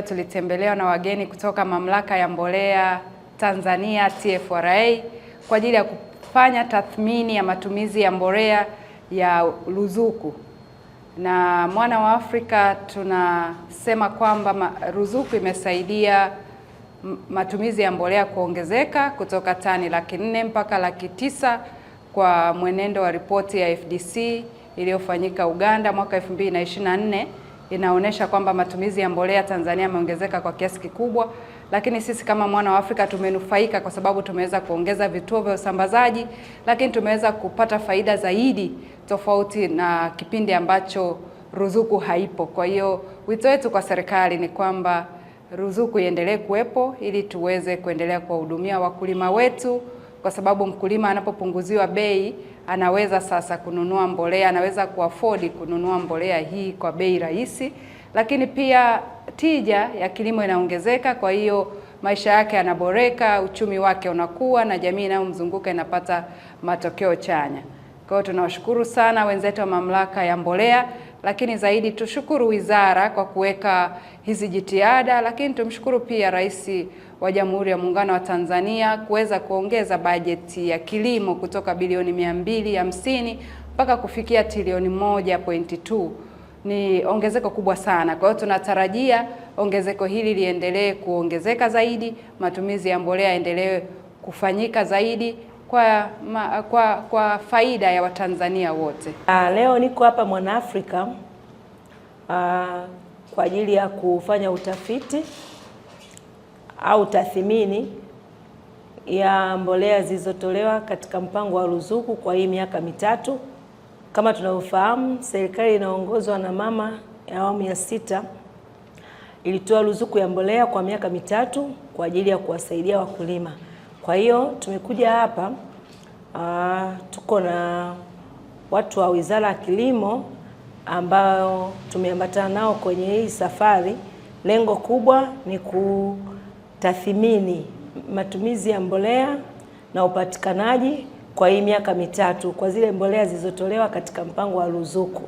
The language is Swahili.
leo tulitembelewa na wageni kutoka Mamlaka ya Mbolea Tanzania TFRA kwa ajili ya kufanya tathmini ya matumizi ya mbolea ya ruzuku. Na Mwana wa Afrika tunasema kwamba ruzuku imesaidia matumizi ya mbolea kuongezeka kutoka tani 400,000 mpaka 900,000 kwa mwenendo wa ripoti ya FDC iliyofanyika Uganda mwaka 2024. Inaonyesha kwamba matumizi ya mbolea Tanzania yameongezeka kwa kiasi kikubwa, lakini sisi kama Mwana wa Afrika tumenufaika kwa sababu tumeweza kuongeza vituo vya usambazaji, lakini tumeweza kupata faida zaidi tofauti na kipindi ambacho ruzuku haipo. Kwa hiyo wito wetu kwa serikali ni kwamba ruzuku iendelee kuwepo ili tuweze kuendelea kuwahudumia wakulima wetu, kwa sababu mkulima anapopunguziwa bei anaweza sasa kununua mbolea, anaweza kuafodi kununua mbolea hii kwa bei rahisi, lakini pia tija ya kilimo inaongezeka. Kwa hiyo maisha yake yanaboreka, uchumi wake unakuwa na jamii inayomzunguka inapata matokeo chanya. Kwa hiyo tunawashukuru sana wenzetu wa Mamlaka ya Mbolea, lakini zaidi tushukuru wizara kwa kuweka hizi jitihada, lakini tumshukuru pia Rais wa Jamhuri ya Muungano wa Tanzania kuweza kuongeza bajeti ya kilimo kutoka bilioni 250 mpaka kufikia trilioni 1.2. Ni ongezeko kubwa sana. Kwa hiyo tunatarajia ongezeko hili liendelee kuongezeka zaidi, matumizi ya mbolea yaendelee kufanyika zaidi kwa faida ya Watanzania wote. Leo niko hapa Mwana Afrika kwa ajili ya kufanya utafiti au tathmini ya mbolea zilizotolewa katika mpango wa ruzuku kwa hii miaka mitatu. Kama tunavyofahamu, serikali inaongozwa na mama ya awamu ya 6 ilitoa ruzuku ya mbolea kwa miaka mitatu kwa ajili ya kuwasaidia wakulima. Kwa hiyo tumekuja hapa, tuko na watu wa Wizara ya Kilimo ambao tumeambatana nao kwenye hii safari. Lengo kubwa ni kutathmini matumizi ya mbolea na upatikanaji kwa hii miaka mitatu kwa zile mbolea zilizotolewa katika mpango wa ruzuku.